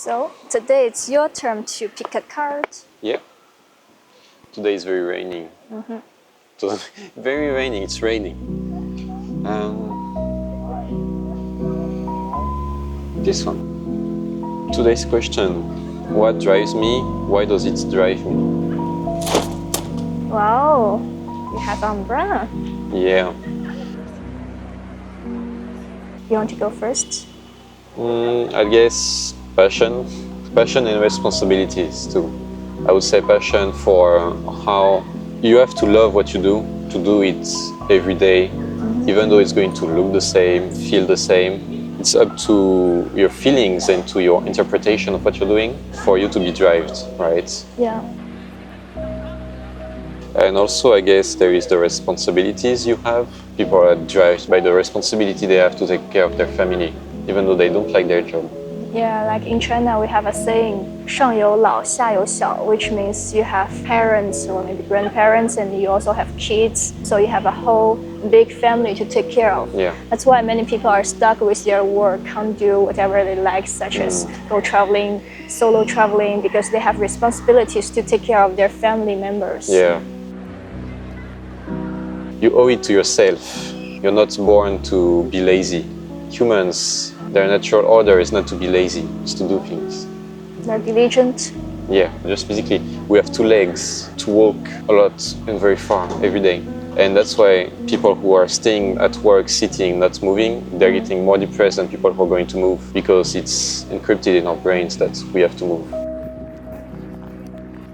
So today it's your turn to pick a card. Yeah. Today is very raining. Very raining, it's raining. This one. Today's question. What drives me? Why does it drive me? Wow, you have umbrella. Yeah. You want to go first? I guess passion and responsibilities too. I would say passion for how you have to love what you do, to do it every day, even though it's going to look the same, feel the same. It's up to your feelings and to your interpretation of what you're doing for you to be driven, right? Yeah. And also, I guess there is the responsibilities you have. People are driven by the responsibility they have to take care of their family, even though they don't like their job. Yeah, like in China, we have a saying, 上有老,下有小, which means you have parents or maybe grandparents and you also have kids. So you have a whole big family to take care of. Yeah. That's why many people are stuck with their work, can't do whatever they like, such as go traveling, solo traveling, because they have responsibilities to take care of their family members. Yeah. You owe it to yourself. You're not born to be lazy. Humans, their natural order is not to be lazy, it's to do things. They're diligent. Yeah, just physically. We have 2 legs to walk a lot and very far every day. And that's why people who are staying at work, sitting, not moving, they're getting more depressed than people who are going to move, because it's encrypted in our brains that we have to move.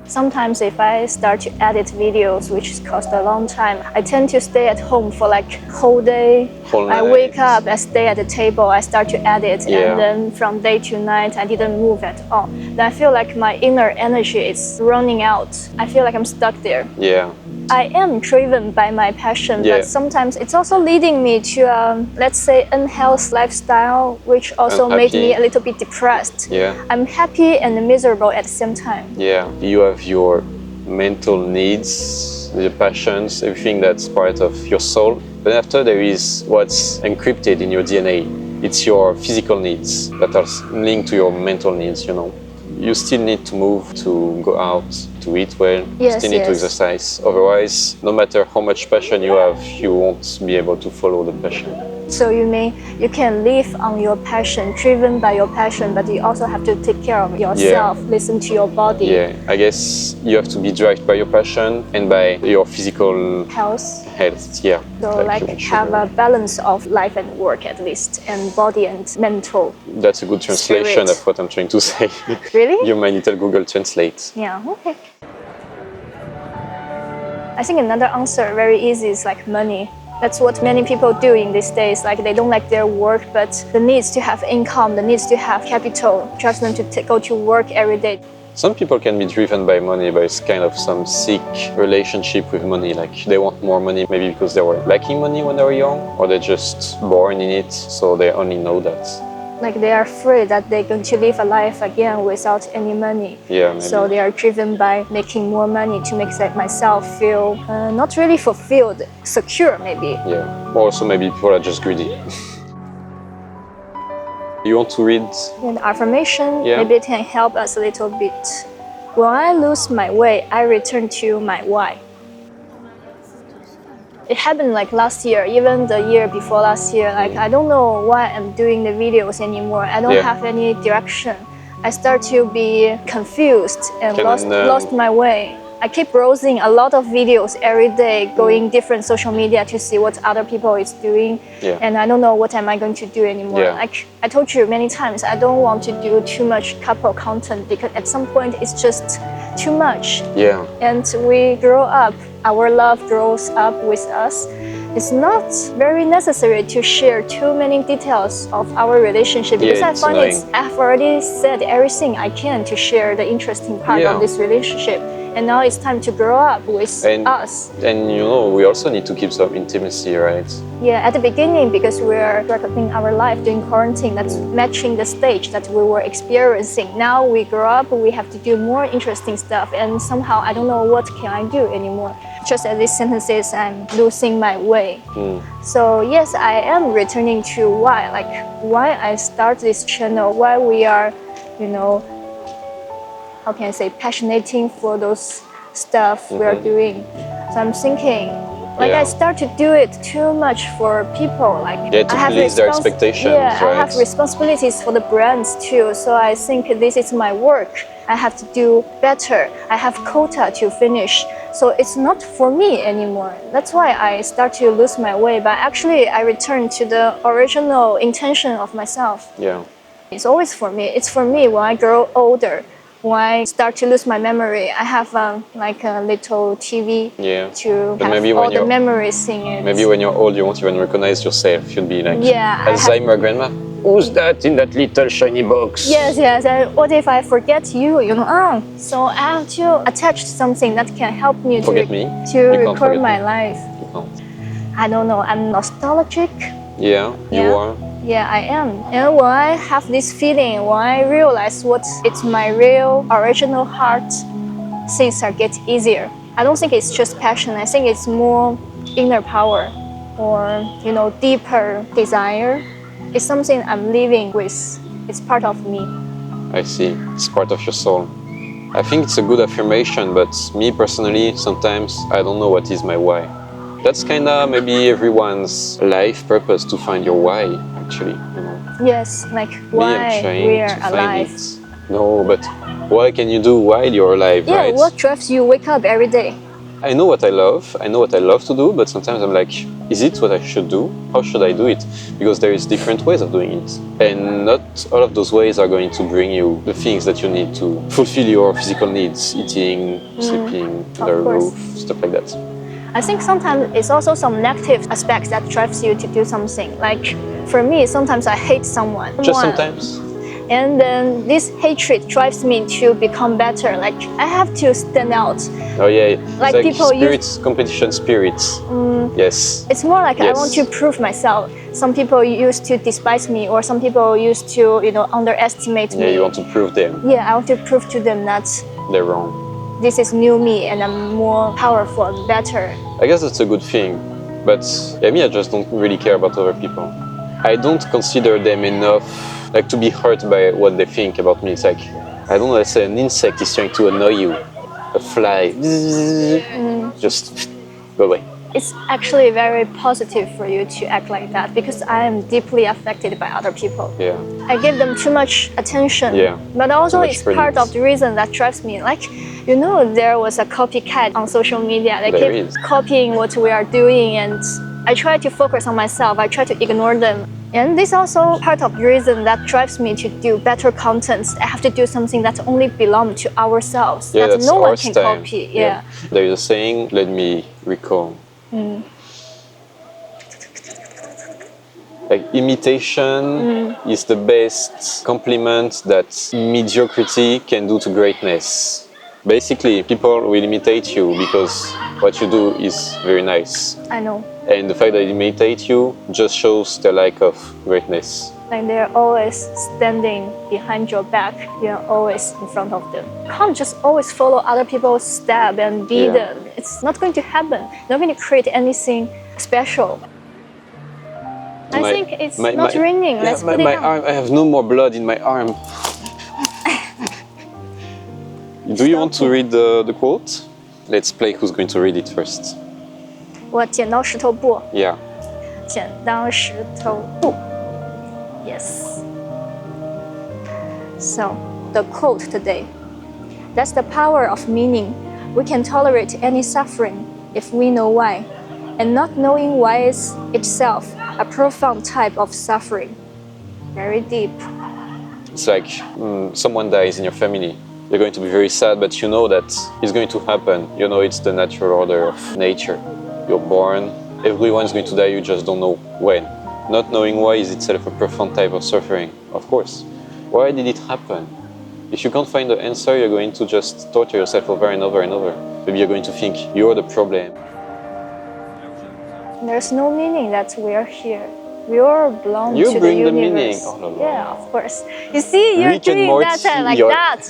Sometimes if I start to edit videos, which cost a long time, I tend to stay at home for like whole day. Whole I night. wake up, I stay at the table, I start to edit, Yeah. and then from day to night, I didn't move at all. Then I feel like my inner energy is running out. I feel like I'm stuck there. Yeah. I am driven by my passion, Yeah. but sometimes it's also leading me to, let's say, unhealthy lifestyle, which also made me Unhappy. a little bit depressed. Yeah. I'm happy and miserable at the same time. Yeah. You have your mental needs, your passions, everything that's part of your soul. But after there is what's encrypted in your DNA. It's your physical needs that are linked to your mental needs, you know. You still need to move, to go out, to eat well, you Yes, still need to yes. exercise. Otherwise, no matter how much passion you have, you won't be able to follow the passion. So you mean you can live on your passion, driven by your passion, but you also have to take care of yourself, listen to your body, Yeah, I guess you have to be driven by your passion and by your physical health. health, yeah. So like you should have a balance of life and work at least, and body and mental. That's a good translation Spirit. of what I'm trying to say. Really? You're my little Google Translate. Yeah, okay. I think another answer, very easy, is like money. That's what many people do in these days. Like they don't like their work, but the needs to have income, the needs to have capital, drives them to go to work every day. Some people can be driven by money, but it's kind of some sick relationship with money. Like they want more money, maybe because they were lacking money when they were young, or they're just born in it, so they only know that. Like they are afraid that they're going to live a life again without any money. Yeah, maybe. So they are driven by making more money to make myself feel not really fulfilled, secure maybe. Yeah, or also maybe people are just greedy. You want to read? And affirmation, Yeah. maybe it can help us a little bit. When I lose my way, I return to my why. It happened like last year, even the year before last year. Like I don't know why I'm doing the videos anymore. I don't have any direction. I start to be confused and lost my way. I keep browsing a lot of videos every day, going different social media to see what other people is doing. Yeah. And I don't know what am I going to do anymore. Yeah. Like I told you many times, I don't want to do too much couple content because at some point it's just too much. Yeah. And we grow up, our love grows up with us. It's not very necessary to share too many details of our relationship because I find I've already said everything I can to share the interesting part of this relationship. And now it's time to grow up with us. And you know, we also need to keep some intimacy, right? Yeah, at the beginning, because we're recording our life during quarantine, that's matching the stage that we were experiencing. Now we grow up, we have to do more interesting stuff, and somehow I don't know what can I do anymore. Just as these sentences, I'm losing my way. So yes, I am returning to why I start this channel, why we are you know, how can I say, passionating for those stuff we are doing. So I'm thinking, like I start to do it too much for people. Like to please their expectations, right? I have responsibilities for the brands too. So I think this is my work. I have to do better. I have quota to finish. So it's not for me anymore. That's why I start to lose my way. But actually, I return to the original intention of myself. Yeah. It's always for me. It's for me when I grow older. When I start to lose my memory, I have like a little TV to have all the memories in it. Maybe when you're old, you won't even recognize yourself. You'll be like, Alzheimer grandma. Who's that in that little shiny box? Yes. And what if I forget you? So I have to attach something that can help me to record my life. You can't. I don't know. I'm nostalgic. Yeah, you are. Yeah, I am. And when I have this feeling, when I realize it's my real, original heart, things get easier. I don't think it's just passion. I think it's more inner power or, deeper desire. It's something I'm living with. It's part of me. I see. It's part of your soul. I think it's a good affirmation, but me personally, sometimes I don't know what is my why. That's kind of maybe everyone's life purpose, to find your why, actually. Yes, like why we are alive. No, but what can you do while you're alive, right? What drives you wake up every day? I know what I love. I know what I love to do, but sometimes I'm like, is it what I should do? How should I do it? Because there is different ways of doing it. And not all of those ways are going to bring you the things that you need to fulfill your physical needs, eating, sleeping, under a roof, stuff like that. I think sometimes it's also some negative aspects that drives you to do something. Like for me, sometimes I hate someone. Just sometimes? And then this hatred drives me to become better. Like I have to stand out. Oh yeah, like people competition spirits. Yes. It's more like I want to prove myself. Some people used to despise me, or some people used to, underestimate me. Yeah, you want to prove them. Yeah, I want to prove to them that they're wrong. This is new me, and I'm more powerful and better. I guess that's a good thing, but me, I just don't really care about other people. I don't consider them enough, like, to be hurt by what they think about me. It's like, I don't know, let's say an insect is trying to annoy you, a fly, just go away. It's actually very positive for you to act like that, because I am deeply affected by other people. Yeah. I give them too much attention. Yeah. But also it's part of the reason that drives me. Like, there was a copycat on social media. They keep copying what we are doing, and I try to focus on myself. I try to ignore them. And this is also part of the reason that drives me to do better content. I have to do something that only belongs to ourselves, that no one can copy. Yeah. There is a saying, let me recall. Like, imitation is the best compliment that mediocrity can do to greatness. Basically, people will imitate you because what you do is very nice. I know. And the fact that they imitate you just shows their lack of greatness. Like they're always standing behind your back, you're always in front of them. You can't just always follow other people's steps and be them. It's not going to happen. You're not going to create anything special. I think it's not raining. Let's put it on. Arm, I have no more blood in my arm. Do you want to read the quote? Let's play who's going to read it first. 我剪刀石头布。 Yeah. 剪刀石头布. Yes. So, the quote today. That's the power of meaning. We can tolerate any suffering if we know why. And not knowing why is itself a profound type of suffering. Very deep. It's like someone dies in your family. You're going to be very sad, but you know that it's going to happen. You know it's the natural order of nature. You're born, everyone's going to die, you just don't know when. Not knowing why is itself a profound type of suffering, of course. Why did it happen? If you can't find the answer, you're going to just torture yourself over and over and over. Maybe you're going to think you're the problem. There's no meaning that we're here. We all belong to the universe. You bring the meaning. Oh, no. Yeah, of course. You see, you're doing that like that.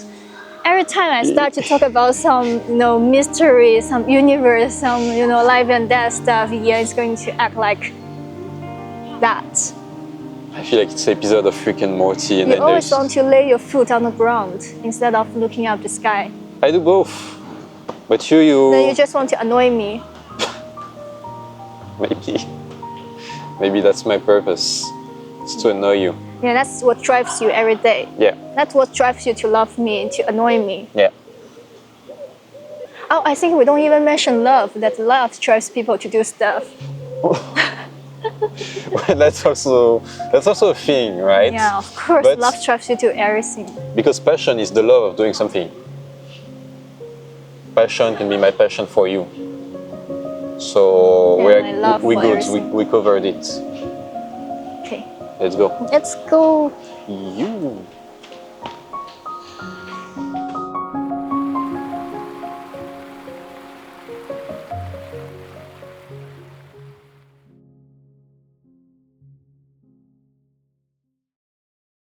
Every time I start to talk about some, mystery, some universe, some, life and death stuff, it's going to act like that. I feel like it's an episode of Rick and Morty. And You then always want to lay your foot on the ground instead of looking up the sky. I do both. But Then you just want to annoy me. Maybe that's my purpose. It's to annoy you. Yeah, that's what drives you every day. Yeah. That's what drives you to love me, to annoy me. Yeah. Oh, I think we don't even mention love, that love drives people to do stuff. Well, that's also a thing, right? Yeah, of course, but love drives you to everything. Because passion is the love of doing something. Passion can be my passion for you. So we good. We covered it. Okay. Let's go. Let's go. You.